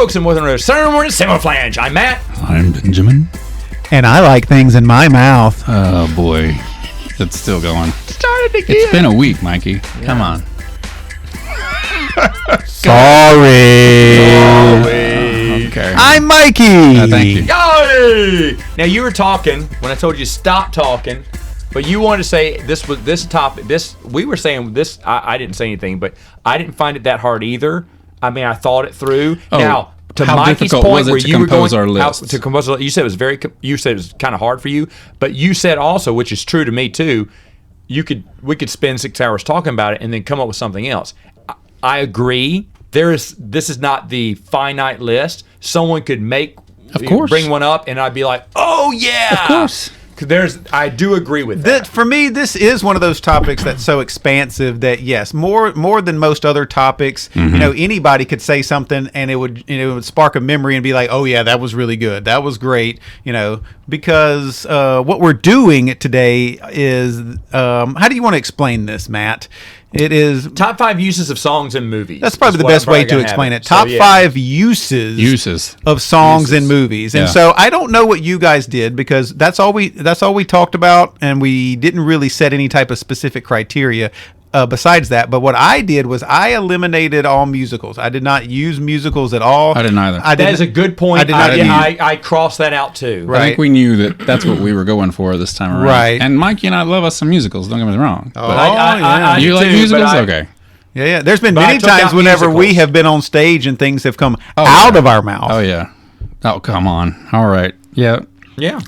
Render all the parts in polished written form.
folks in Northern Rose, Saturday morning, Samoflange. I'm Matt. I'm Benjamin. And I like things in my mouth. Oh, boy. It's still going. Started again. It's been a week, Mikey. Yeah. Come on. Sorry. Okay. I'm Mikey. Thank you. Yay! Now, you were talking when I told you stop talking, but you wanted to say this topic. We were saying this. I didn't say anything, but I didn't find it that hard either. I mean, I thought it through. Oh, now, to how Mikey's difficult point, was it where to you were compose going our list? to compose, you said it was you said it was kind of hard for you, but you said also, which is true to me too. We could spend 6 hours talking about it and then come up with something else. I agree. This is not the finite list. Someone could bring one up, and I'd be like, "Oh yeah!" Of course. I do agree with that. For me, this is one of those topics that's so expansive that yes, more than most other topics, anybody could say something and it would spark a memory and be like, oh yeah, that was really good, that was great, because what we're doing today is how do you want to explain this, Matt? It is top 5 uses of songs in movies. That's probably the best way to explain it. Top 5 uses of songs in movies. And so I don't know what you guys did because that's all we talked about, and we didn't really set any type of specific criteria besides that. But what I did was I eliminated all musicals. I did not use musicals at all. I didn't either. That is a good point. I crossed that out too. Right. I think we knew that's what we were going for this time around. Right. And Mikey and I love us some musicals. Don't get me wrong. Oh, yeah. You like musicals? Okay. Yeah. There's been many times whenever we have been on stage and things have come out of our mouth. Oh, yeah. Oh, come on. All right. Yeah. Yeah.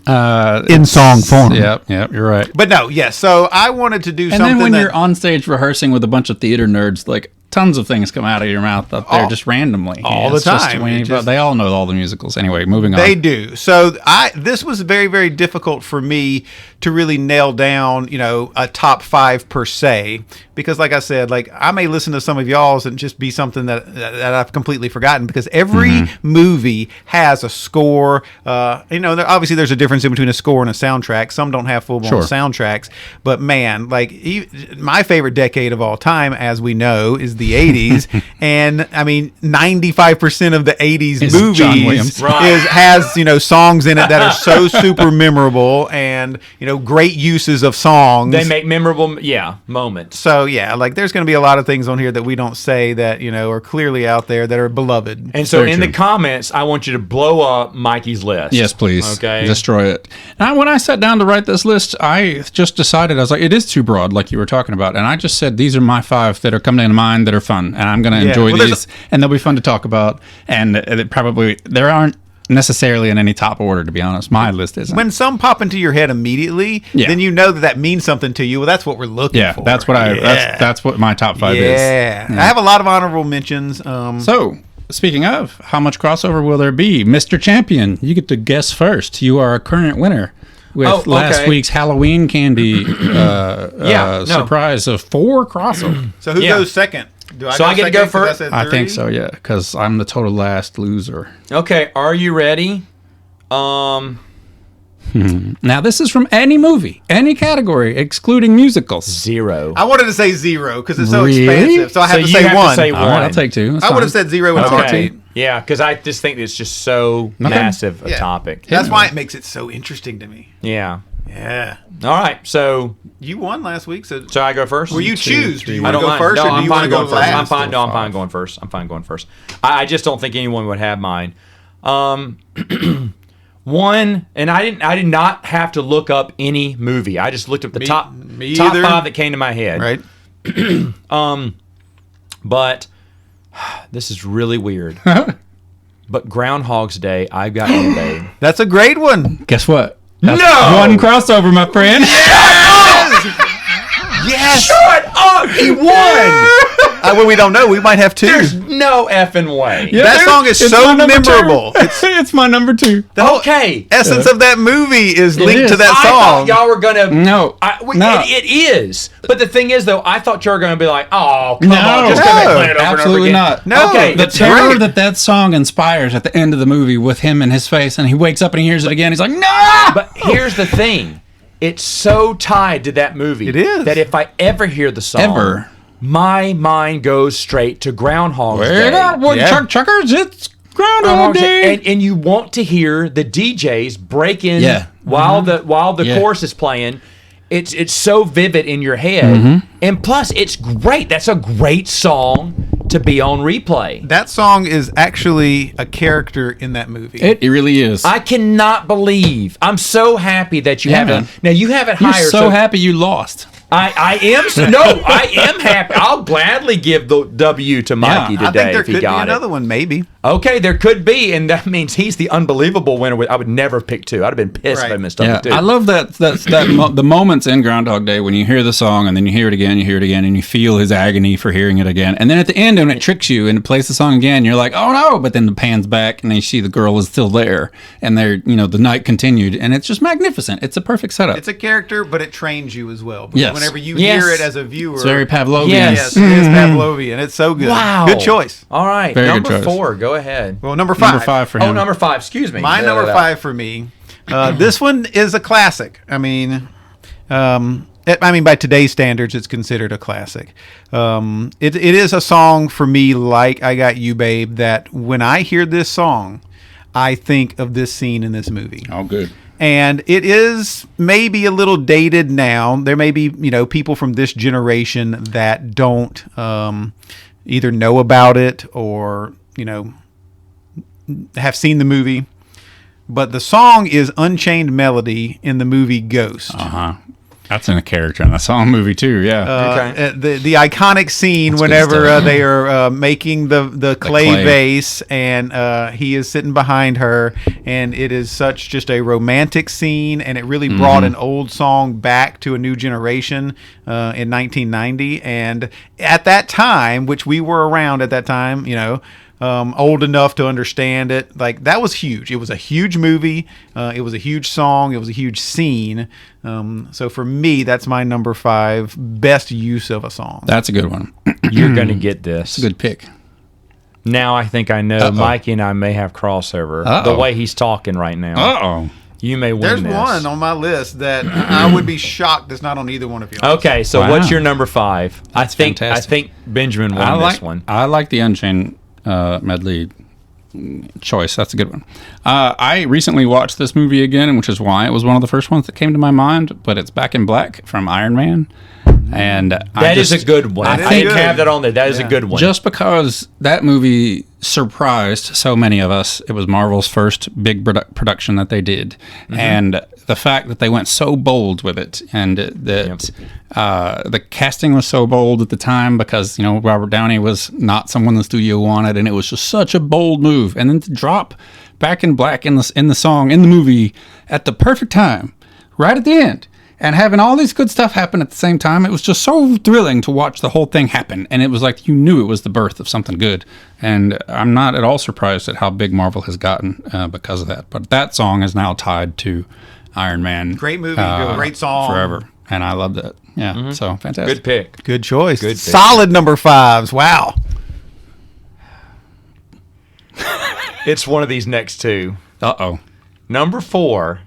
In song form. Yep, you're right. But no, yes. So I wanted to do something. And then when you're on stage rehearsing with a bunch of theater nerds, like tons of things come out of your mouth up there just randomly. All the time. They all know all the musicals. Anyway, moving on. They do. So this was very, very difficult for me to really nail down, a top 5 per se. Because like I said, I may listen to some of y'all's and just be something that I've completely forgotten, because every movie has a score. Obviously there's a difference in between a score and a soundtrack. Some don't have full-blown soundtracks. But man, my favorite decade of all time, as we know, is the 80s. And I mean, 95% of the 80s movies has, songs in it that are so super memorable and, great uses of songs. They make memorable, moments. So yeah, there's going to be a lot of things on here that we don't say that, are clearly out there that are beloved. And so in the comments, I want you to blow up Mikey's list. Yes, please. Okay. Destroy it. Now, when I sat down to write this list, I just decided, I was like, it is too broad, like you were talking about. And I just said, these are my 5 that are coming to mind that are fun. And I'm going to enjoy these. And they'll be fun to talk about. And there aren't necessarily in any top order, to be honest. My list isn't. When some pop into your head immediately, then you know that means something to you. Well, that's what we're looking for. That's what that's what my top 5 is. Yeah. I have a lot of honorable mentions. So, speaking of, how much crossover will there be? Mr. Champion, you get to guess first. You are a current winner with last week's Halloween candy surprise of 4 crossover. So who goes second? I get to go first? I think so, yeah, because I'm the total last loser. Okay, are you ready? Now, this is from any movie, any category, excluding musicals. 0. I wanted to say 0 because it's so expansive, so I have to say 1. To say 1. All right, I'll take 2. I would have said 0 in a heartbeat. Yeah, because I just think it's just so massive a topic. That's why it makes it so interesting to me. Yeah. Yeah. All right. So you won last week. So I go first? Well, you choose. Do you want want to go first, or do you want to go last? I'm fine. No, I'm fine going first. I'm fine going first. I just don't think anyone would have mine. One, and I did not have to look up any movie. I just looked up the top 5 that came to my head. Right. But this is really weird. But Groundhog's Day, I've got you, babe. That's a great one. Guess what? That's 1 crossover, my friend. Yes. Shut up! He won! Well, we don't know. We might have 2. There's no effing way. Yeah, that song is so memorable. It's my number 2. The whole essence of that movie is linked to that I song. thought y'all were going to... No. It is. But the thing is, though, I thought you were going to be like, oh, come on. Just no, play it over absolutely and over again. not. No. Okay, The terror that song inspires at the end of the movie with him and his face, and he wakes up and he hears it again. He's like, no! But here's the thing. It's so tied to that movie. It is. That if I ever hear the song, my mind goes straight to Groundhog's Day. Chuckers, it's Groundhog Day. And you want to hear the DJs break in Yeah. while the chorus is playing. It's so vivid in your head, and plus it's great. That's a great song to be on replay. That song is actually a character in that movie. It really is. I cannot believe. I'm so happy that you haven't. man. Now you have it You're higher. so happy you lost. I am happy. I'll gladly give the W to Mikey I today think there if he could be got another it. one, maybe. Okay, there could be, and that means he's the unbelievable winner. I would never have picked two. I'd have been pissed if I missed Yeah, up two. I love the moments in Groundhog Day when you hear the song and then you hear it again, and you feel his agony for hearing it again. And then at the end, when it tricks you and it plays the song again, you're like, oh no! But then the pan's back and you see the girl is still there, and the night continued, and it's just magnificent. It's a perfect setup. It's a character, but it trains you as well. Because Yes. whenever you Yes. hear it as a viewer, It's very Pavlovian. Yes. yes, it is Pavlovian. It's so good. Wow. Good choice. All right, Very good number choice. 4. Go ahead. Well, number 5. Number 5 for him. Oh, number 5. Excuse me. My number 5 for me. This one is a classic. I mean, by today's standards, it's considered a classic. It is a song for me, like "I Got You, Babe," that when I hear this song, I think of this scene in this movie. Oh, good. And it is maybe a little dated now. There may be, people from this generation that don't either know about it or, have seen the movie. But the song is Unchained Melody in the movie Ghost. Uh-huh. That's in a character in the song movie too, yeah. The iconic scene That's good whenever stuff. they are making the clay vase, and he is sitting behind her, and it is such just a romantic scene, and it really brought an old song back to a new generation in 1990. And at that time, which we were around at that time, old enough to understand it, like, that was huge. It was a huge movie. It was a huge song. It was a huge scene. So for me, that's my number 5 best use of a song. That's a good one. You're going to get this. Good pick. Now I think I know. Uh-oh. Mikey and I may have crossover. Uh-oh. The way he's talking right now. Uh-oh. You may win There's this. one on my list that I would be shocked that's not on either one of you. Okay, so Wow. what's your number 5? I think fantastic. Benjamin won this one. I like the Unchained medley choice. That's a good one. I recently watched this movie again, which is why it was one of the first ones that came to my mind. But it's Back in Black from Iron Man, and That is a good one. I That is didn't good. have that on there. That is a good one. just because that movie surprised so many of us. It was Marvel's first big production that they did, and the fact that they went so bold with it, and that the casting was so bold at the time because Robert Downey was not someone the studio wanted, and it was just such a bold move. And then to drop Back in Black in the movie at the perfect time, right at the end, and having all these good stuff happen at the same time, it was just so thrilling to watch the whole thing happen. And it was like you knew it was the birth of something good. And I'm not at all surprised at how big Marvel has gotten because of that. But that song is now tied to Iron Man. Great movie, great song. Forever. And I loved it. Yeah, so fantastic. Good pick. Good choice. Good pick. Solid number 5s. Wow. It's one of these next two. Uh-oh. Number 4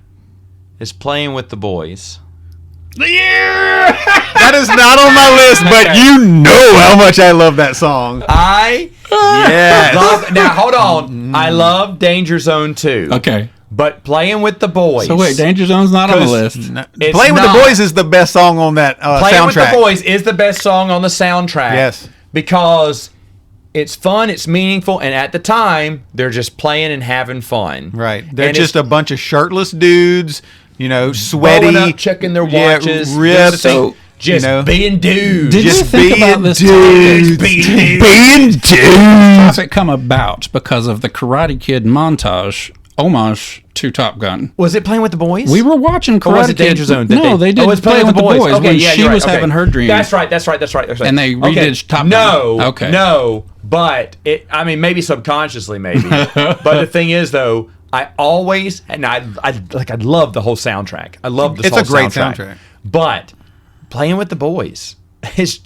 is Playing with the Boys. That is not on my list, but you know how much I love that song. Yes. Now, hold on. I love Danger Zone 2. Okay. But Playing with the Boys. So wait, Danger Zone's not on the list. It's Playing with not. the Boys is the best song on that Playing soundtrack. with the Boys is the best song on the soundtrack. Yes. Because it's fun, it's meaningful, and at the time, they're just playing and having fun. Right. They're And just it's a bunch of shirtless dudes, bowing sweaty. up, checking their watches, Yeah, doing ripped. the thing, just being dudes. Did you Just think being about this dudes. Being dudes. How's it come about? Because of the Karate Kid montage, homage to Top Gun. Was it Playing with the Boys? We were watching Karate Or was it Kid. Danger Zone? No, they did Oh, it's Playing with the Boys Okay, when yeah, she you're right. was Okay. having her dream. That's right. And they redid Top Gun. No. Okay. No. But maybe subconsciously, maybe. But the thing is, though, I always I love the whole soundtrack. I love this. It's whole a great soundtrack. soundtrack. But Playing with the Boys, it's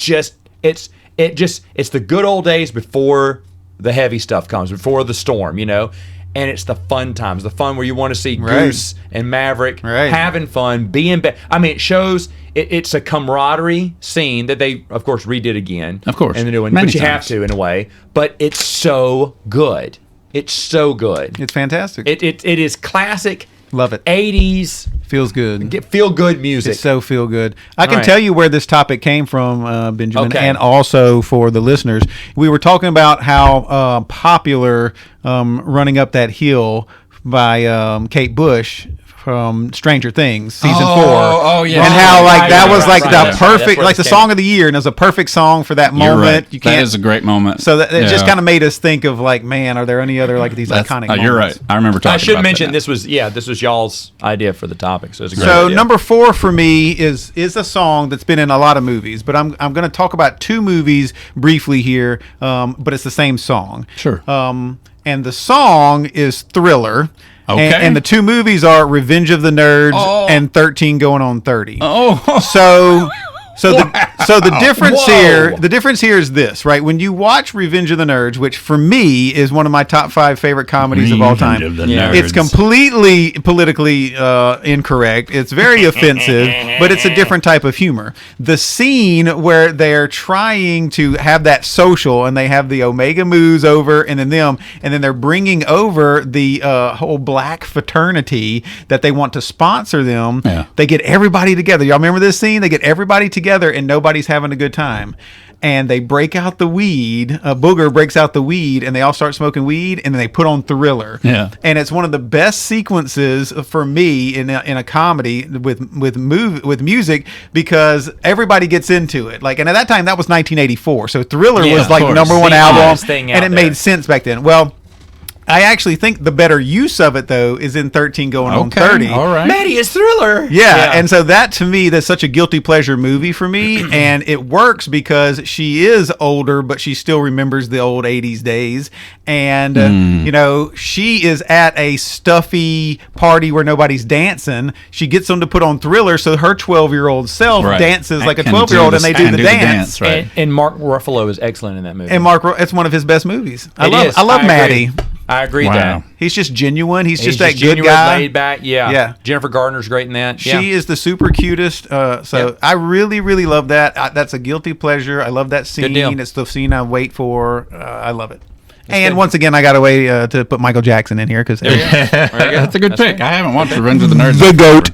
the good old days before the heavy stuff comes, before the storm, And it's the fun times, the fun where you want to see Goose and Maverick having fun, being. It shows it's a camaraderie scene that they, of course, redid again. Of course. in the new one, Many but you have times. to in a way. But it's so good. It's so good. It's fantastic. It is classic. Love it. 80s. Feels good. Feel good music. It's so feel good. I can tell you where this topic came from, Benjamin, and also for the listeners. We were talking about how popular Running Up That Hill by Kate Bush from Stranger Things season 4. Oh yeah, and how that was the perfect, like the song of the year, and it was a perfect song for that moment. Right. You can't. That is a great moment. So it just kind of made us think of like, man, are there any other like these iconic moments? You're right. I remember talking. I should about mention that. this was y'all's idea for the topic. So it's a great So idea. number 4 for me is a song that's been in a lot of movies, but I'm going to talk about 2 movies briefly here, but it's the same song. Sure. And the song is Thriller. Okay. And the 2 movies are Revenge of the Nerds and 13 Going on 30. Oh. So the difference here is this, right? When you watch Revenge of the Nerds, which for me is one of my top 5 favorite comedies of all time, it's completely politically incorrect. It's very offensive, but it's a different type of humor. The scene where they're trying to have that social, and they have the Omega Moos over, and then they're bringing over the whole black fraternity that they want to sponsor them. Yeah. They get everybody together. Y'all remember this scene? They get everybody together and nobody's having a good time. And they break out the weed. Booger breaks out the weed, and they all start smoking weed, and then they put on Thriller. Yeah. And it's one of the best sequences for me in a comedy with music, because everybody gets into it. And at that time, that was 1984, so Thriller was like number 1 album, and it made sense back then. Well, I actually think the better use of it, though, is in 13 Going on 30. All right. Maddie, it's Thriller. Yeah, and so that, to me, that's such a guilty pleasure movie for me, and it works because she is older, but she still remembers the old 80s days, and, she is at a stuffy party where nobody's dancing. She gets them to put on Thriller, so her 12-year-old self dances like a 12-year-old, and they do the dance. Right. And Mark Ruffalo is excellent in that movie. And it's one of his best movies. I love I Maddie. Agree. I agree Wow. that. He's just genuine. He's just that good genuine, guy. laid back. Yeah. Yeah. Jennifer Gardner's great in that. She is the super cutest. I really, really love that. That's a guilty pleasure. I love that scene. Good deal. It's the scene I wait for. I love it. And good. once again, I got a way to put Michael Jackson in here because That's a good pick. great. I haven't watched Revenge of the Nerds. the GOAT.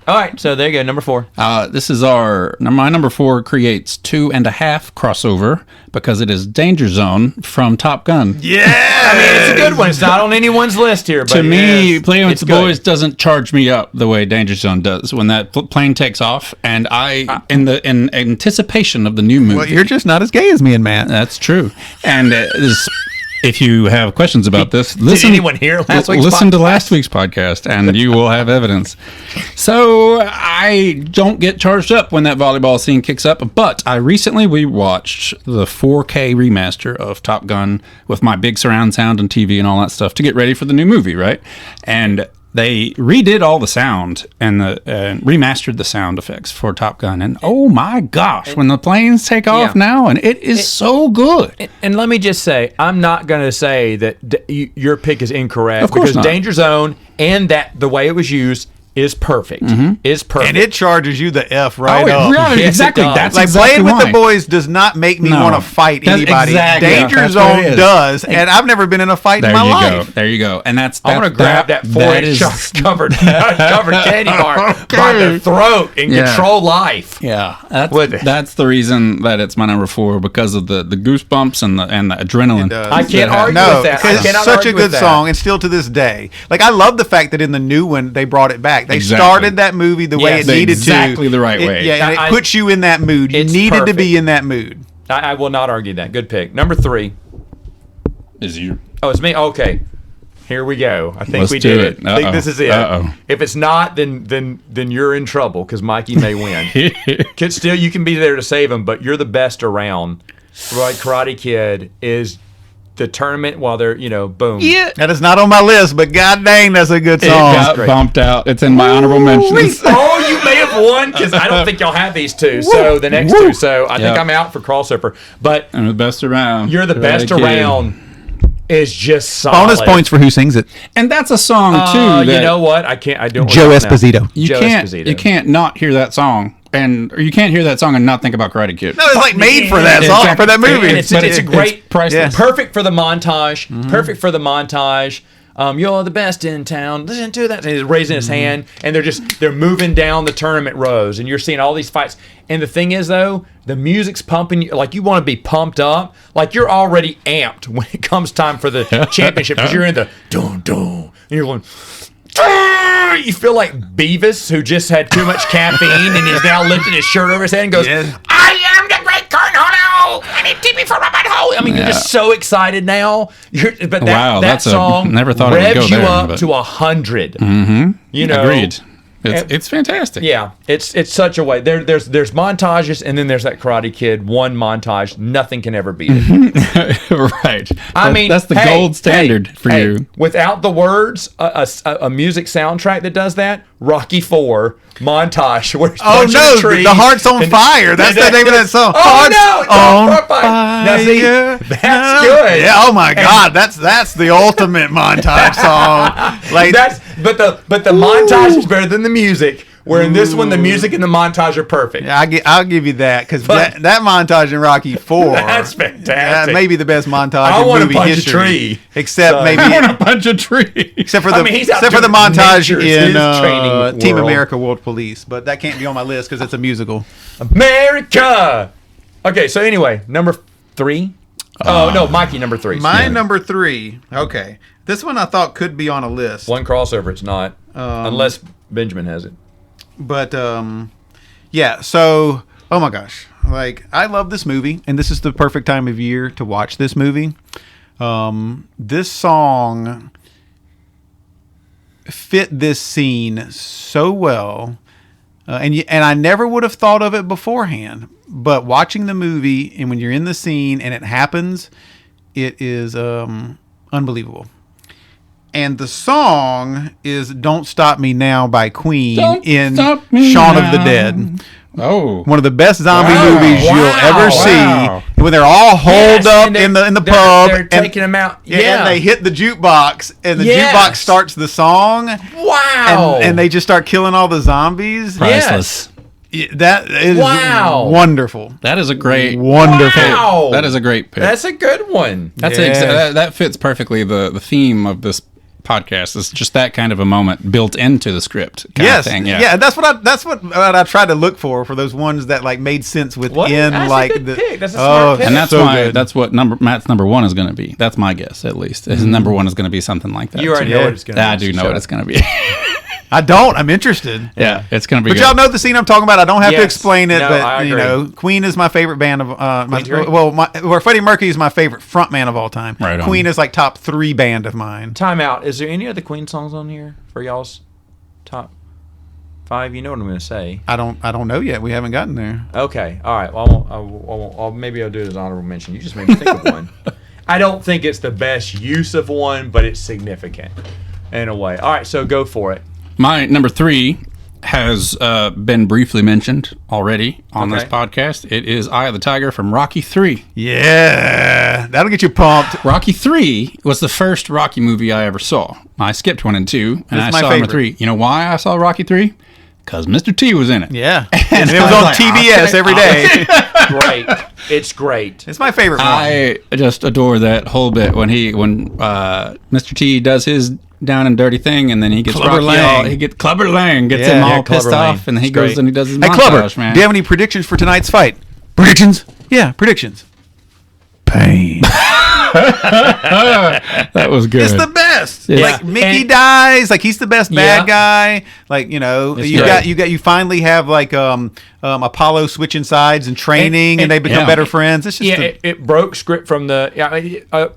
All right, so there you go, number 4. This is my number 4 creates 2.5 crossover because it is Danger Zone from Top Gun. Yeah, I mean, it's a good one. It's not on anyone's list here, but To me, Playing with it's the good. Boys doesn't charge me up the way Danger Zone does when that plane takes off, and in anticipation of the new movie. Well, you're just not as gay as me and Matt. That's true. And if you have questions about this, Did anyone hear last week's listen to podcast? last week's podcast, and you will have evidence. So I don't get charged up when that volleyball scene kicks up, but I recently rewatched the 4K remaster of Top Gun with my big surround sound and TV and all that stuff to get ready for the new movie, right? And they redid all the sound and remastered the sound effects for Top Gun. And oh my gosh, when the planes take off now, and it is so good. And let me just say, I'm not going to say that your pick is incorrect. Of course because not. Danger Zone and the way it was used is perfect. Is perfect. And it charges you the F right up. Right, Yes, exactly. it does. That's Like exactly Playing with why. the Boys does not make me No. want to fight That's anybody. exactly- Danger that's what Zone it is. does, and I've never been in a fight There in my you life. go. There you go. And that's I want to grab that 4-inch covered candy bar by the throat and Yeah. control life. Yeah, With it. that's the reason that it's my number 4 because of the goosebumps and the adrenaline. It does. I can't argue No, with that. I because it's cannot such a argue with good that. song, and still to this day. Like, I love the fact that in the new one, they brought it back. They Exactly. started that movie the way Yes. it needed Exactly to. the right way. Yeah, and it puts you in that mood. You It's needed to perfect. be in that mood. I will not argue that. Good pick. Number 3. Is you? Oh, it's me? Okay. Here we go. I think Let's we do did it. it. I think this is it. Uh-oh. If it's not, then you're in trouble because Mikey may win. Still, you can be there to save him, but you're the best around. Right, Karate Kid is the tournament while they're, boom. Yeah. That is not on my list, but god dang, that's a good It song. got great. bumped out. It's in my honorable mentions. Oh, you may have won because I don't think y'all have these two. So the next two. So I think Yep. I'm out for crossover. But I'm the best around. you're the best Karate Kid. around. Is just solid. Bonus points for who sings it. And that's a song too. You that know what? I can't. I don't. Joe remember now. Esposito. You Joe can't. Esposito. You can't not hear that song and you can't hear that song and not think about Karate Kid. No, it's like made for that song, for that movie. And it's a great, priceless. perfect for the montage. Perfect for the montage. You're the best in town. Listen to that. And he's raising his hand, and they're moving down the tournament rows, and you're seeing all these fights. And the thing is, though, the music's pumping. Like, you want to be pumped up. Like, you're already amped when it comes time for the championship, because you're in the dun dun, and you're going. You feel like Beavis, who just had too much caffeine and is now lifting his shirt over his head and goes, I am the great cornhole, and it tippy for my butthole. I mean, you're just so excited now. But that song never thought it would go revs you there, up to 100. You know, Agreed. It's fantastic. Yeah, it's such a way. There's montages, and then there's that Karate Kid one montage. Nothing can ever beat it. Right. I mean, that's the gold standard for you. Without the words, a music soundtrack that does that. Rocky IV montage. Where the Heart's on Fire. That's the name of that song. It's on fire. Now, see, that's good. Yeah. Oh my God, that's the ultimate montage song. Like but the montage is better than the music. Where in this one, the music and the montage are perfect. Yeah, I'll give you that, because that montage in Rocky IV, that's fantastic. Maybe the best montage I in want movie to punch history. A tree. Except maybe I want to punch a tree. Except for the montage in Team world. America World Police, but that can't be on my list because it's a musical. America. Okay, so anyway, number 3. Oh no, Mikey, number 3. My number 3. Okay, this one I thought could be on a list. One crossover, it's not, unless Benjamin has it. But yeah. So, oh my gosh, like, I love this movie, and this is the perfect time of year to watch this movie. This song fit this scene so well, and I never would have thought of it beforehand. But watching the movie, and when you're in the scene and it happens, it is unbelievable. And the song is "Don't Stop Me Now" by Queen in Shaun of the Dead. Oh, one of the best zombie movies you'll ever see. When they're all holed up in the pub, they're taking them out. Yeah, and they hit the jukebox, and the jukebox starts the song. Wow! And they just start killing all the zombies. Priceless. That is wonderful. That is a great wonderful. Wow. That is a great pick. That's a good one. That's that fits perfectly the theme of this podcast. Is just that kind of a moment built into the script kind of thing. Yeah, that's what I tried to look for those ones that like made sense within That's a good pick. That's a smart pick. And that's what Matt's number 1 is going to be. That's my guess, at least. His number 1 is going to be something like that. You already know what it's going to be. I do know what it's going to be. I don't. I'm interested. Yeah, it's going to be. But good. Y'all know the scene I'm talking about. I don't have to explain it. No, but I agree. Queen is my favorite band of Freddie Mercury is my favorite frontman of all time. Right on. Queen is like top 3 band of mine. Time out. Is there any other Queen songs on here for y'all's top 5? You know what I'm going to say. I don't know yet. We haven't gotten there. Okay. All right. Well, maybe I'll do it as honorable mention. You just made me think of one. I don't think it's the best use of one, but it's significant in a way. All right. So go for it. My number 3 has been briefly mentioned already on this podcast. It is Eye of the Tiger from Rocky 3. Yeah, that'll get you pumped. Rocky 3 was the first Rocky movie I ever saw. I skipped 1 and 2, and I saw number 3. You know why I saw Rocky 3? Because Mr. T was in it. Yeah, and it was on TBS every day. Great. It's great. It's my favorite one. I just adore that whole bit when Mr. T does his down and dirty thing, and then he gets Clubber Lang. Clubber Lang gets him all pissed off, and then he goes and he does his montage, Clubber, man. Do you have any predictions for tonight's fight? Predictions? Yeah, predictions. Pain. That was good. It's the best. Yeah. Like Mickey dies, like he's the best bad guy. Like, you finally have like Apollo switching sides and training, and they become better friends. It's just it broke script from the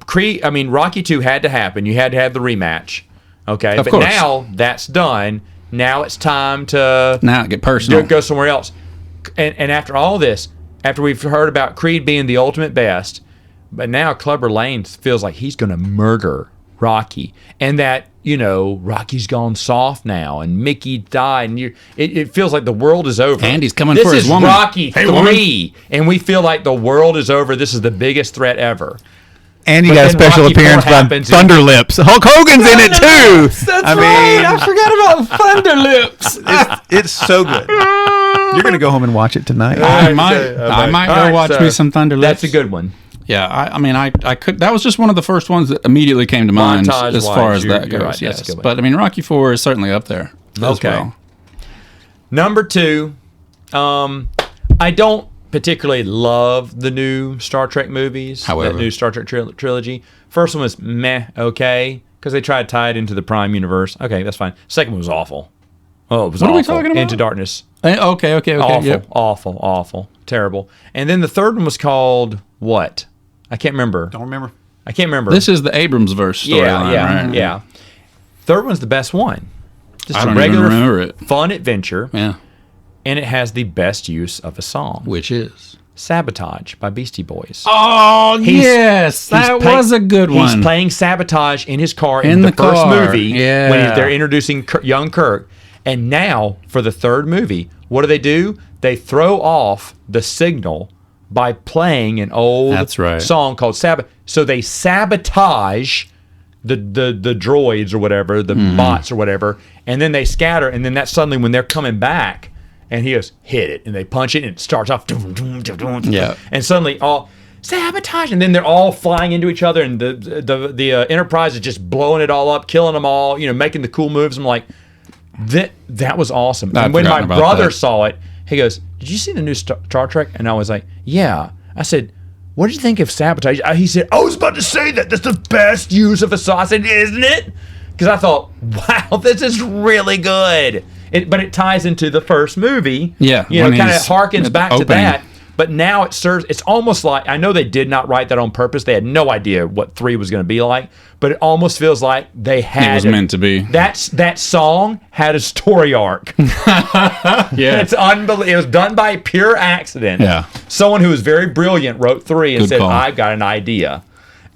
Creed. I mean, Rocky 2 had to happen. You had to have the rematch. Okay, of course. Now that's done. Now it's time to get personal. Go somewhere else. And after all this, after we've heard about Creed being the ultimate best, but now Clubber Lang feels like he's going to murder Rocky, and that Rocky's gone soft now, and Mickey died, and it feels like the world is over. And he's coming for his woman. This is Rocky 3, and we feel like the world is over. This is the biggest threat ever. And you got a special appearance by Thunder Lips. Hulk Hogan's in it too. That's right. I forgot about Thunder Lips. It's so good. You're going to go home and watch it tonight. I might go watch me some Thunder Lips. That's a good one. Yeah, I mean, I could. That was just one of the first ones that immediately came to mind as far as that goes. Right, yes, but I mean, Rocky IV is certainly up there. As well. Number 2, I don't particularly love the new Star Trek movies. However, that new Star Trek trilogy. First one was meh, okay, because they tried to tie it into the Prime universe. Okay, that's fine. Second one was awful. Oh, it was awful. What are we talking about? Into Darkness. Okay. Awful, yep. awful, terrible. And then the third one was called what? I can't remember. Don't remember. I can't remember. This is the Abrams verse storyline, right? Yeah. Third one's the best one. Just I don't a regular, even remember it. fun adventure. Yeah. And it has the best use of a song. Which is? Sabotage by Beastie Boys. Oh, yes. That was a good one. He's playing Sabotage in his car in the first movie when they're introducing young Kirk. And now, for the third movie, what do? They throw off the signal by playing an old song called Sabotage. So they sabotage the droids or whatever, the bots or whatever, and then they scatter, and then that's suddenly when they're coming back, and he goes, hit it, and they punch it, and it starts off, and suddenly all sabotage, and then they're all flying into each other, and the Enterprise is just blowing it all up, killing them all, making the cool moves. I'm like, that was awesome. And when my brother saw it, he goes, did you see the new Star Trek? And I was like, yeah. I said, what did you think of Sabotage? He said, I was about to say that. That's the best use of a song. I said, isn't it? Because I thought, wow, this is really good. But it ties into the first movie. Yeah. Kind of harkens back to that. But now it serves, it's almost like, I know they did not write that on purpose. They had no idea what 3 was going to be like. But it almost feels like they had. It was meant to be. That song had a story arc. Yeah. It's unbelievable. It was done by pure accident. Yeah. Someone who was very brilliant wrote 3 and Good said, call. I've got an idea.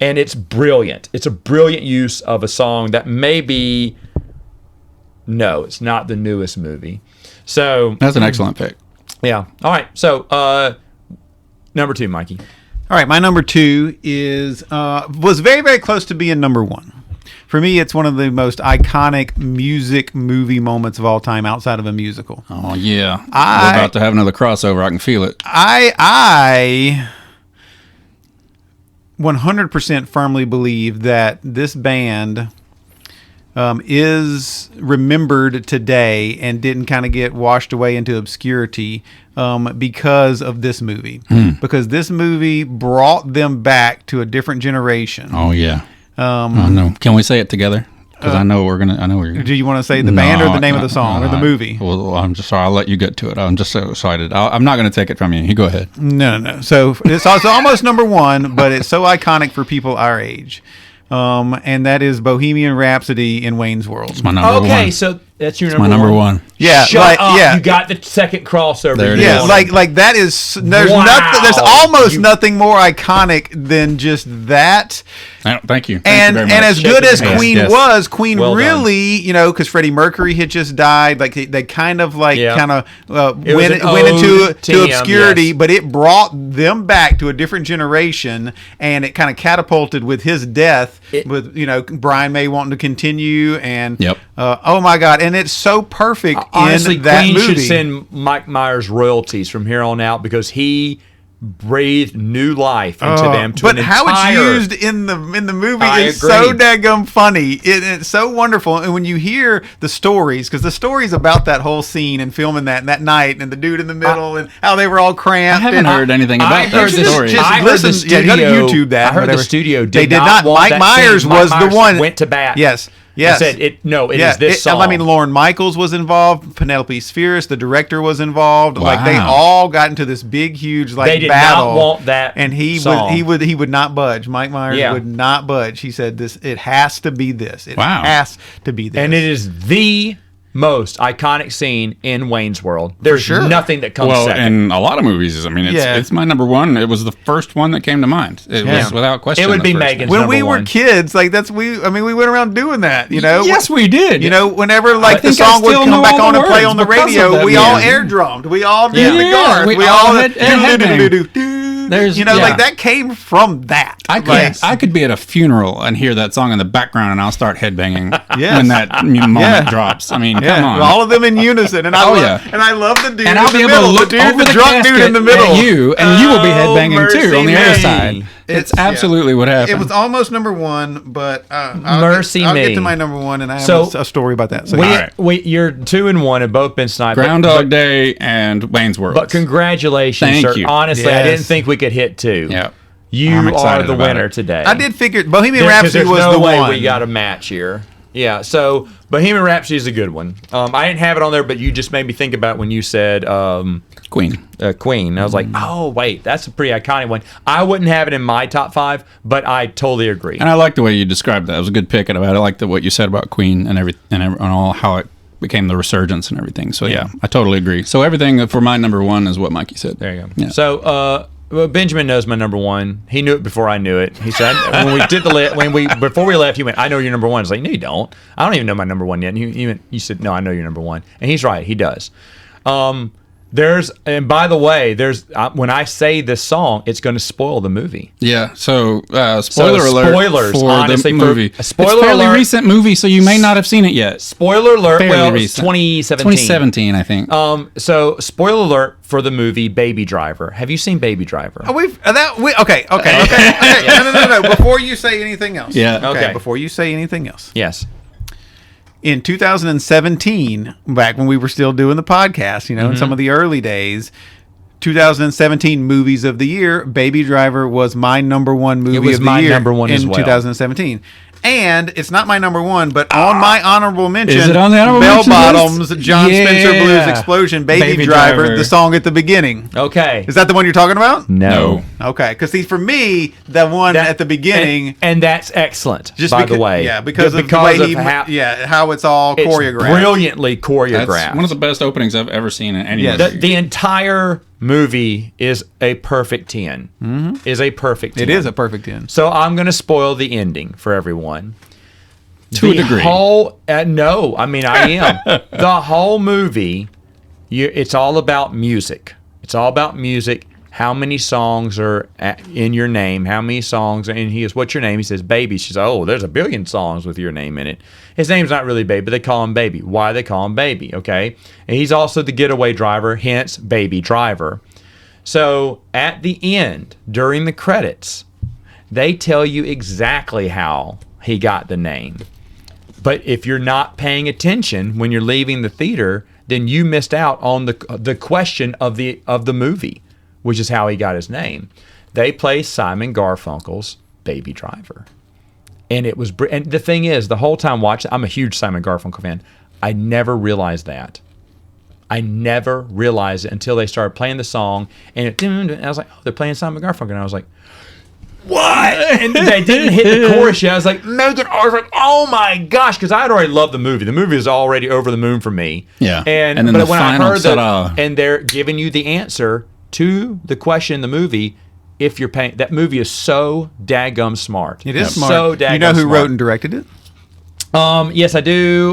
And it's brilliant. It's a brilliant use of a song that maybe, no, it's not the newest movie. So that's an excellent pick. Yeah. All right. So, number 2, Mikey. All right, my number 2 was very, very close to being number 1. For me, it's one of the most iconic music movie moments of all time outside of a musical. Oh, yeah. We're about to have another crossover. I can feel it. I 100% firmly believe that this band is remembered today and didn't kind of get washed away into obscurity because of this movie. Because this movie brought them back to a different generation. Oh, yeah. Oh, no. Can we say it together? Because I know we're gonna. Do you want to say the band or the name of the song or the movie? Well, I'm just sorry. I'll let you get to it. I'm just so excited. I'm not going to take it from you. You go ahead. No. So it's also almost number 1, but it's so iconic for people our age. And that is Bohemian Rhapsody in Wayne's World. It's my number 1. Okay, so that's your my number 1. Yeah, Shut up. Yeah. You got the second crossover. There it is. Like that is there's nothing. There's almost nothing more iconic than just that. Thank you. And you very much. as good as Queen was, Queen really, because Freddie Mercury had just died. Like they kind of went into obscurity, but it brought them back to a different generation, and it kind of catapulted with his death. With Brian May wanting to continue, and oh my God, and it's so perfect. Honestly, in that Queen movie. should send Mike Myers royalties from here on out because he breathed new life into them. But how it's used in the movie is so daggum funny. It's so wonderful. And when you hear the stories, because the stories about that whole scene and filming that night and the dude in the middle and how they were all cramped. I haven't heard anything about that story. I heard the studio. You got to YouTube that. I heard the studio. They did not. Mike Myers was the one went to bat. Yes. Yes. Said it is this song. I mean, Lorne Michaels was involved. Penelope Spheris, the director, was involved. Wow. Like they all got into this big, huge battle. They did not want that, and he would not budge. Mike Myers would not budge. He said, it has to be this. It has to be this. And it is the most iconic scene in Wayne's World. There's nothing that comes second. In a lot of movies, I mean, it's my number 1. It was the first one that came to mind. It was without question. It would be Megan's when number we were 1. kids, we went around doing that, Yes, we did. Whenever the song would come back on and play on the radio, we all air drummed. We all did the Garth. We all had There's, like that came from that. I could be at a funeral and hear that song in the background, and I'll start headbanging Yes. when that moment drops. I mean, come on. All of them in unison, and I love the dude and I'll in the be able middle, to look the dude, over the the drunk dude in the middle, at you, and you will be headbanging too on the other me. side. It's absolutely what happened. It was almost number one, but I'll get to my number one, and I have a story about that. So you're 2 and 1 have both been sniped. Groundhog Day and Wayne's World. But congratulations, Thank sir. you. Honestly, I didn't think we could hit 2. Yeah. You are the winner today. I did figure Bohemian Rhapsody was no the way one. We got a match here. Yeah, so Bohemian Rhapsody is a good one. I didn't have it on there, but you just made me think about when you said Queen. Queen. I was like, oh, wait, that's a pretty iconic one. I wouldn't have it in my top 5, but I totally agree. And I like the way you described that. It was a good pick. And I like what you said about Queen and all how it became the resurgence and everything. So, yeah, I totally agree. So everything for my number one is what Mikey said. There you go. Yeah. So, well, Benjamin knows my number one. He knew it before I knew it. He said when we did before we left, he went, "I know your number one." I was like, "No, you don't. I don't even know my number one yet." And you said, "No, I know your number one," and he's right. He does. And by the way, when I say this song, it's going to spoil the movie. Yeah. So spoiler alert. Spoilers, for honestly, the movie. Spoiler it's a fairly alert. recent movie, so you may not have seen it yet. Spoiler alert. Fairly It's recent. 2017. 2017, I think. So spoiler alert for the movie Baby Driver. Have you seen Baby Driver? Okay. No. Before you say anything else. Yeah. Okay. Before you say anything else. Yes. In 2017, back when we were still doing the podcast, in some of the early days, 2017 movies of the year, Baby Driver was my number one movie of the year number one in as well. 2017. And it's not my number one, but on my honorable mention, Is it on the honorable Bell mention Bottoms, list? John Spencer Yeah. Blues Explosion, Baby Driver, the song at the beginning. Okay. Is that the one you're talking about? No. Okay, because for me, the one at the beginning, and that's excellent. just by because, the way, because of the way how it's all it's choreographed, brilliantly choreographed. That's one of the best openings I've ever seen in any movie. The entire movie is a perfect 10. Mm-hmm. Is a perfect 10. It is a perfect 10. So I'm going to spoil the ending for everyone. To a degree. No, I mean, I am. The whole movie, it's all about music. It's all about music. How many songs are in your name? How many songs? And he goes, "What's your name?" He says, "Baby." She says, "Oh, there's a billion songs with your name in it." His name's not really Baby, but they call him Baby. Why they call him Baby, okay? And he's also the getaway driver, hence Baby Driver. So at the end, during the credits, they tell you exactly how he got the name. But if you're not paying attention when you're leaving the theater, then you missed out on the question of the movie, which is how he got his name. They play Simon Garfunkel's Baby Driver. And it was and the thing is, the whole time watching, I'm a huge Simon Garfunkel fan. I never realized that. I never realized it until they started playing the song, and I was like, "Oh, they're playing Simon Garfunkel." And I was like, "What?" And they didn't hit the chorus yet. I was like, Megan, I was like, "Oh my gosh," because I had already loved the movie. The movie is already over the moon for me. Yeah. And then but when I heard and they're giving you the answer to the question in the movie, if you're paying, that movie is so daggum smart. It is smart. So daggum You know who smart. wrote and directed it? Yes, I do.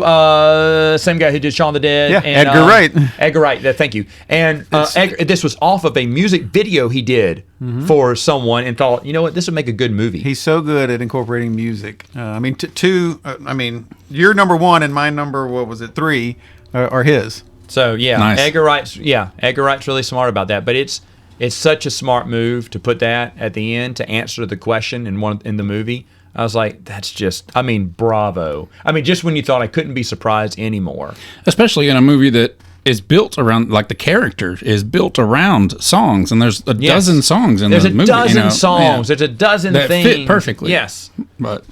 Same guy who did Shaun of the Dead. Yeah, and, Edgar Wright. Edgar Wright. Thank you. And this was off of a music video he did for someone, and thought, you know what, this would make a good movie. He's so good at incorporating music. Your number one and my number, 3, are his. So yeah, Nice. Edgar Wright's really smart about that. But it's such a smart move to put that at the end to answer the question in the movie. I was like, that's just, bravo. Just when you thought I couldn't be surprised anymore. Especially in a movie that is built around, like the character is built around songs, and there's a dozen songs in the movie. There's a dozen songs. There's a dozen that things. fit perfectly. Yes. But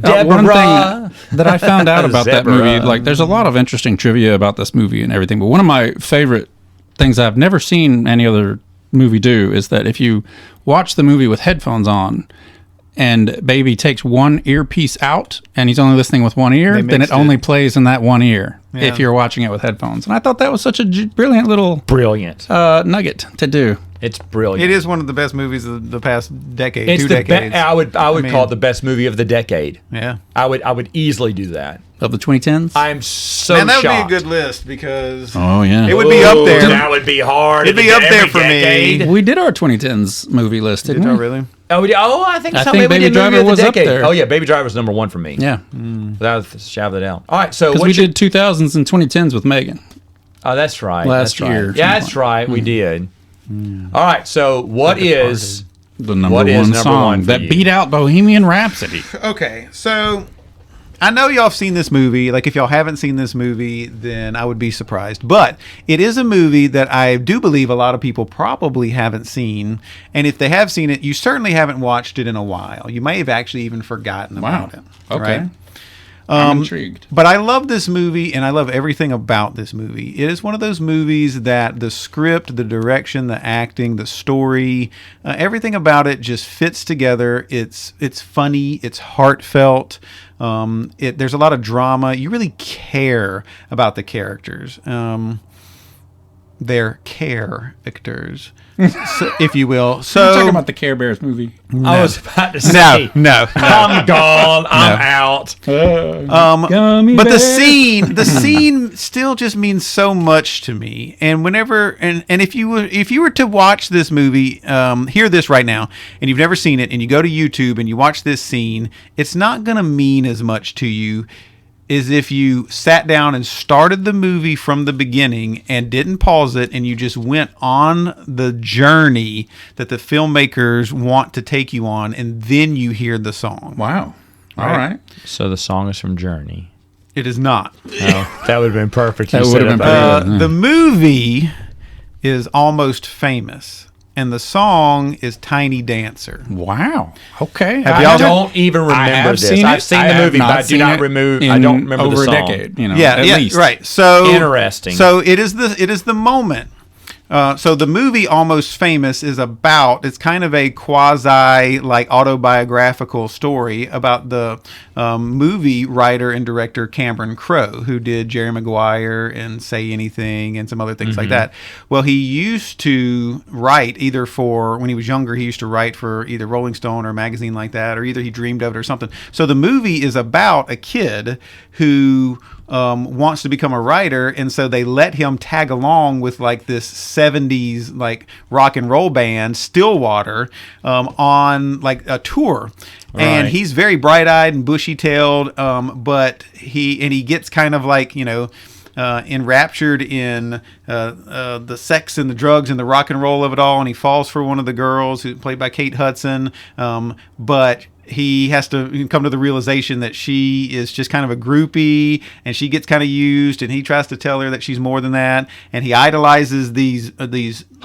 Deborah. one thing that I found out about that Zebra. movie, like there's a lot of interesting trivia about this movie and everything, but one of my favorite things I've never seen any other movie do is that if you watch the movie with headphones on, and Baby takes one earpiece out, and he's only listening with one ear, then it only plays in that one ear if you're watching it with headphones. And I thought that was such a brilliant little Brilliant. nugget to do. It's brilliant. It is one of the best movies of the past decade, It's 2 the decades. I would call it the best movie of the decade. Yeah. I would easily do that. Of the 2010s? I'm so Man, that shocked. would be a good list because Oh, yeah. it would be up there. That would be hard. It'd be up there every for me. decade. We did our 2010s movie list, didn't Did we? I really? I think I so. think Maybe we Baby did movie Driver of the was up decade. there. Oh yeah, Baby Driver's number 1 for me. Yeah. Without a shadow of a doubt. All right, so Because what we did 2000s and 2010s with Megan. Oh, that's right. Last that's year, Right. Yeah, that's something right. We did. All right. So what is The number What is one number song one for that you? beat out Bohemian Rhapsody. Okay, so I know y'all have seen this movie. Like, if y'all haven't seen this movie, then I would be surprised. But it is a movie that I do believe a lot of people probably haven't seen. And if they have seen it, you certainly haven't watched it in a while. You may have actually even forgotten about it. Okay. Right? I'm intrigued. But I love this movie, and I love everything about this movie. It is one of those movies that the script, the direction, the acting, the story, everything about it just fits together. It's funny. It's heartfelt. There's a lot of drama. You really care about the characters. Their characters, if you will. So You're talking about the Care Bears movie. I was about to say no. I'm gone. I'm out. But the scene still just means so much to me. And whenever and if you were to watch this movie, hear this right now, and you've never seen it, and you go to YouTube and you watch this scene, it's not gonna mean as much to you as if you sat down and started the movie from the beginning and didn't pause it, and you just went on the journey that the filmmakers want to take you on, and then you hear the song. Wow. All right. So the song is from Journey. It is not. Oh, that would have been perfect. That You would said have been it. pretty good. The movie is Almost Famous, and the song is Tiny Dancer. Wow. Okay. Have I y'all- don't even remember this. I've seen the movie, but I do not remember. I don't remember over the song. a decade. You know, Yeah, at yeah, least. right. So Interesting. So it is the moment. So the movie Almost Famous is about, it's kind of a quasi like autobiographical story about the movie writer and director Cameron Crowe, who did Jerry Maguire and Say Anything and some other things like that. Well, he used to write either for, when he was younger, he used to write for either Rolling Stone or a magazine like that, or either he dreamed of it or something. So the movie is about a kid who wants to become a writer, and so they let him tag along with like this 70s like rock and roll band Stillwater on like a tour. And Right. he's very bright-eyed and bushy-tailed, but he gets kind of like, enraptured in the sex and the drugs and the rock and roll of it all, and he falls for one of the girls, who's played by Kate Hudson, but he has to come to the realization that she is just kind of a groupie, and she gets kind of used, and he tries to tell her that she's more than that, and he idolizes these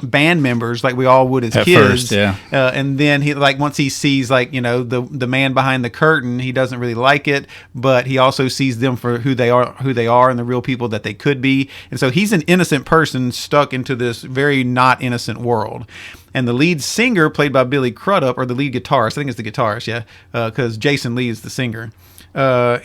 band members like we all would as At kids. first, yeah. And then he, like, once he sees like the man behind the curtain, he doesn't really like it, but he also sees them for who they are, and the real people that they could be. And so he's an innocent person stuck into this very not innocent world. And the lead singer, played by Billy Crudup, or the lead guitarist, I think it's the guitarist, yeah, because Jason Lee is the singer.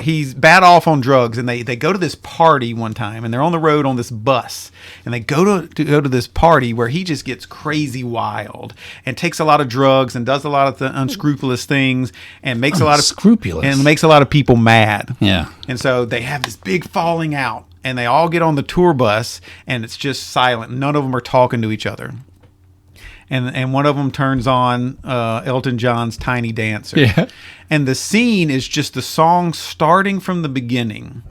He's bad off on drugs, and they go to this party one time, and they're on the road on this bus, and they go to this party where he just gets crazy wild and takes a lot of drugs and does a lot of unscrupulous things and makes a lot of people mad. Yeah. And so they have this big falling out, and they all get on the tour bus, and it's just silent. None of them are talking to each other. And one of them turns on Elton John's Tiny Dancer. Yeah. And the scene is just the song starting from the beginning.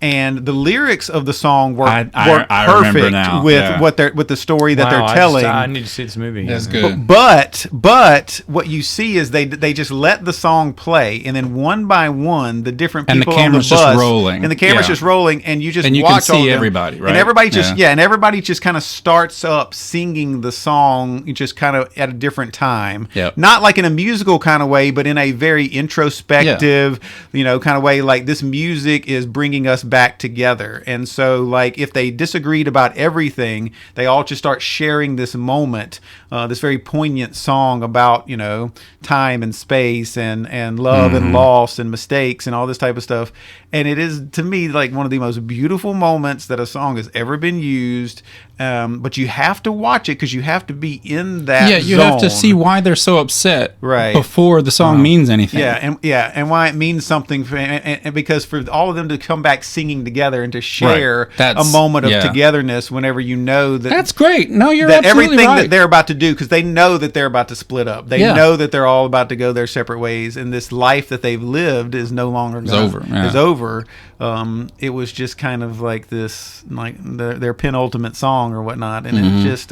And the lyrics of the song work I remember perfect now. with Yeah. with the story that Wow, they're telling. I need to see this movie. That's good. But what you see is they just let the song play, and then one by one the different And the people on the camera's bus, just rolling. and the camera's Yeah. just rolling, and you just And you watch can all see of them. everybody, right? And everybody just Yeah. and everybody just kind of starts up singing the song just kind of at a different time. Yep. Not like in a musical kind of way, but in a very introspective, kind of way. Like, this music is bringing us back together. And so, like, if they disagreed about everything, they all just start sharing this moment, this very poignant song about, you know, time and space and love and loss and mistakes and all this type of stuff. And it is, to me, like one of the most beautiful moments that a song has ever been used. But you have to watch it because you have to be in that Yeah, you have to see why they're so upset before the song means anything. And why it means something. And because for all of them to come back singing together and to share a moment of togetherness whenever you know that. That's great. No, you're that absolutely everything right. that they're about to do, because they know that they're about to split up. They know that they're all about to go their separate ways, and this life that they've lived is no longer over. Is over. It was just kind of like this, like their penultimate song or whatnot, and it's just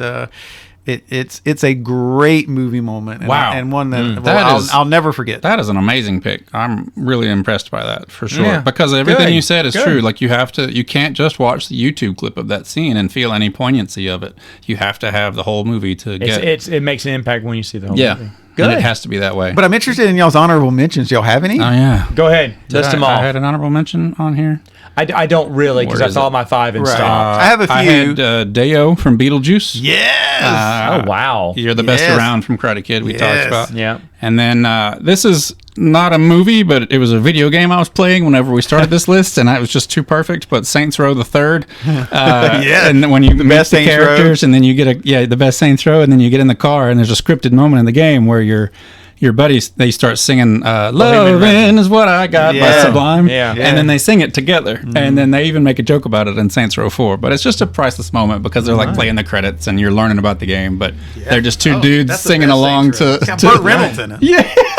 it's a great movie moment. And, and one that I'll never forget. That is an amazing pick. I'm really impressed by that for sure, because everything you said is true. Like you can't just watch the YouTube clip of that scene and feel any poignancy of it. You have to have the whole movie to get. It makes an impact when you see the whole movie. Good. And it has to be that way. But I'm interested in y'all's honorable mentions. Do y'all have any? Oh, yeah. Go ahead. List them all. I had an honorable mention on here. I don't really, because I thought my 5 and stopped. I have a few. I had Deo from Beetlejuice. Yes. Oh, wow. You're the best around from Karate Kid we talked about. Yeah. And then this is not a movie, but it was a video game I was playing whenever we started this list, and it was just too perfect. But Saints Row the Third. And when you meet the characters, and then you get the best Saints Row, and then you get in the car, and there's a scripted moment in the game where your buddies, they start singing "Lovin' is what I got" by Sublime, and then they sing it together, and then they even make a joke about it in Saints Row 4. But it's just a priceless moment because they're like playing the credits and you're learning about the game, but they're just two dudes singing along to Burt Reynolds in it,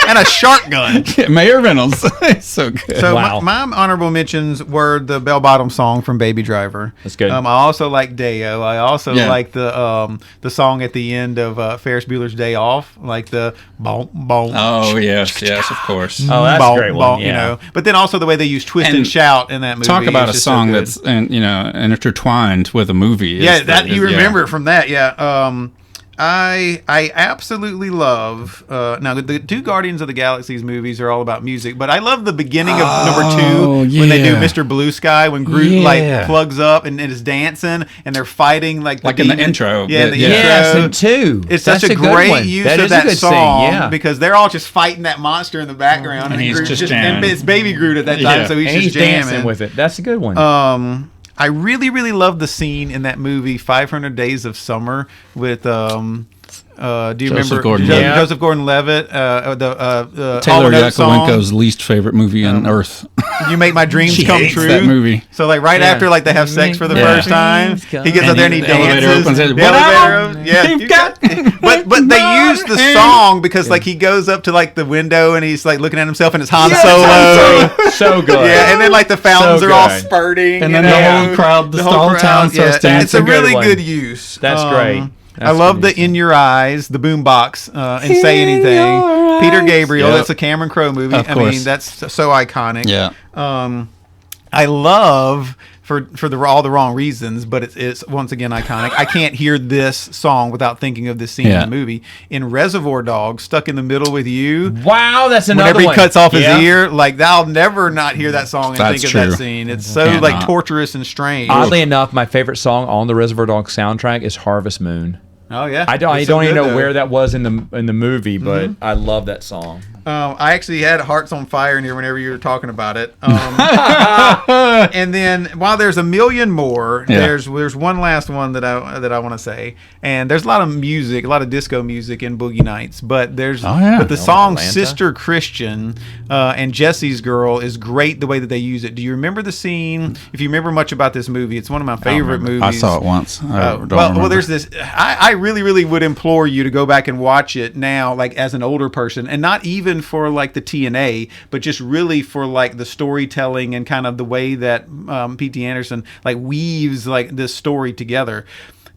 and a shark gun. Mayor Reynolds, so good. So my honorable mentions were the Bell Bottom song from Baby Driver. That's good. I also like Deo. I also like the song at the end of Ferris Bueller's Day Off, like the boom. Oh yes, of course. Oh, that's a great one. You know, but then also the way they use twist and shout in that movie. Talk about a song that's intertwined with a movie. You remember from that. I absolutely love now the two Guardians of the Galaxy's movies are all about music, but I love the beginning of number 2 when they do Mr. Blue Sky, when Groot like plugs up and is dancing and they're fighting like in the intro. In the intro. and 2. It's such a great use of that song because they're all just fighting that monster in the background, and he's just jamming. And it's Baby Groot at that time, so he's just jamming dancing with it. That's a good one. I really, really love the scene in that movie, 500 Days of Summer, with do you remember Joseph Gordon-Levitt? Taylor Yakovenko's least favorite movie on earth. You Make My Dreams She Come hates True. that movie. So like after like they have sex for the first time, he gets up there and he dances. The elevator opens. But they use the song because like he goes up to like the window and he's like looking at himself and it's Han Solo. So good. Yeah, and then like the fountains are all spurting, and then the whole crowd, the whole town starts dancing. It's a really good use. That's great. I love the In Your Eyes, the boombox, and Say Anything. Peter Gabriel. That's a Cameron Crowe movie. I mean, that's so iconic. Yeah. I love for all the wrong reasons, but it's once again iconic. I can't hear this song without thinking of this scene in the movie. In Reservoir Dogs, Stuck in the Middle with You. Wow, that's another one. Whenever he cuts off his ear, like I'll never not hear that song and think of that scene. It's so like torturous and strange. Oddly enough, my favorite song on the Reservoir Dogs soundtrack is Harvest Moon. Oh yeah, I don't even know where that was in the movie, but I love that song. I actually had Hearts on Fire in here whenever you were talking about it. And then while there's a million more, there's one last one that I want to say. And there's a lot of music, a lot of disco music in Boogie Nights, but the song Atlanta. Sister Christian and Jesse's Girl is great the way that they use it. Do you remember the scene? If you remember much about this movie, it's one of my favorite movies. I saw it once. Well, there's this. I really, really would implore you to go back and watch it now, like as an older person, and not even for like the TNA, but just really for like the storytelling and kind of the way that P.T. Anderson like weaves like this story together.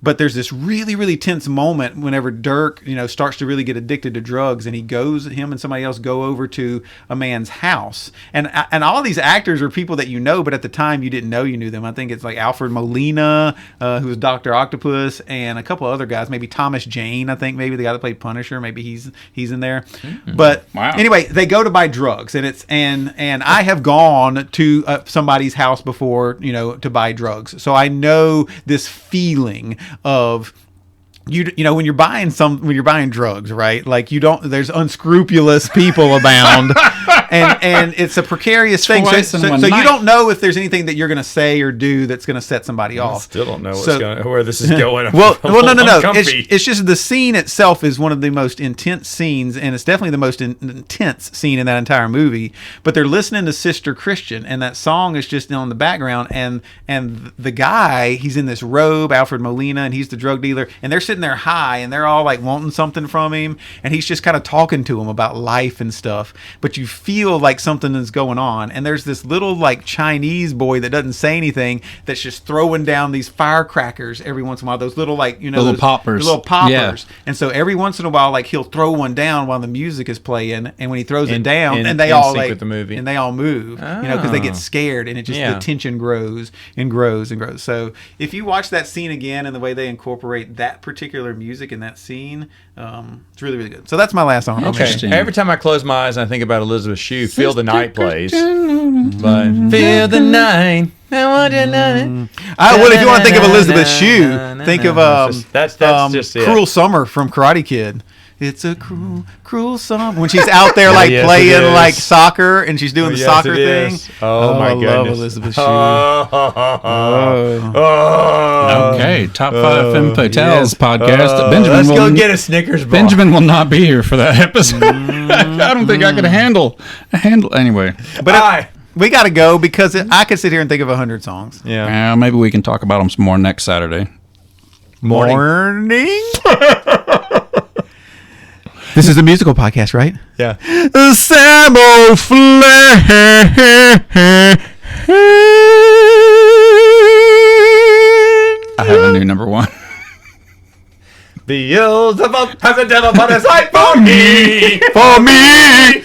But there's this really, really tense moment whenever Dirk, starts to really get addicted to drugs, and him and somebody else go over to a man's house. And all these actors are people that you know, but at the time you didn't know you knew them. I think it's like Alfred Molina, who was Dr. Octopus, and a couple other guys, maybe Thomas Jane, I think, maybe the guy that played Punisher, maybe he's in there. But anyway, they go to buy drugs, and I have gone to somebody's house before, to buy drugs. So I know this feeling of when you're buying drugs, right? Like there's unscrupulous people abound, and it's a precarious thing. So you don't know if there's anything that you're going to say or do that's going to set somebody off. I still don't know where this is going. No. It's just the scene itself is one of the most intense scenes, and it's definitely the most intense scene in that entire movie. But they're listening to Sister Christian, and that song is just on the background, and the guy, he's in this robe, Alfred Molina, and he's the drug dealer, and they're sitting there high, and they're all like wanting something from him, and he's just kind of talking to him about life and stuff, but you feel like something is going on. And there's this little like Chinese boy that doesn't say anything, that's just throwing down these firecrackers every once in a while, those little like little poppers. Yeah. And so every once in a while, like, he'll throw one down while the music is playing, and when he throws it down, and they all like with the movie, and they all move, because they get scared, and it just the tension grows and grows and grows. So if you watch that scene again and the way they incorporate that particular music in that scene, it's really, really good. So that's my last song. Okay. Every time I close my eyes and I think about Elizabeth Shue, Feel the Night plays. But Feel the Night. Well, if you want to think of Elizabeth Shue, think of that's just Cruel Summer from Karate Kid. It's a cruel, cruel summer. When she's out there like playing like soccer, and she's doing the soccer thing. Oh my goodness! I love Elizabeth Shue. Okay, top 5 Femme Fatales podcast. Benjamin, let's go get a Snickers bar. Benjamin will not be here for that episode. I don't think I could handle anyway. But we got to go because I could sit here and think of 100 songs. Yeah. Maybe we can talk about them some more next Saturday. Morning. This is a musical podcast, right? Yeah. Samoflange. I have a new number 1. Beelzebub has a devil put aside for me. For me.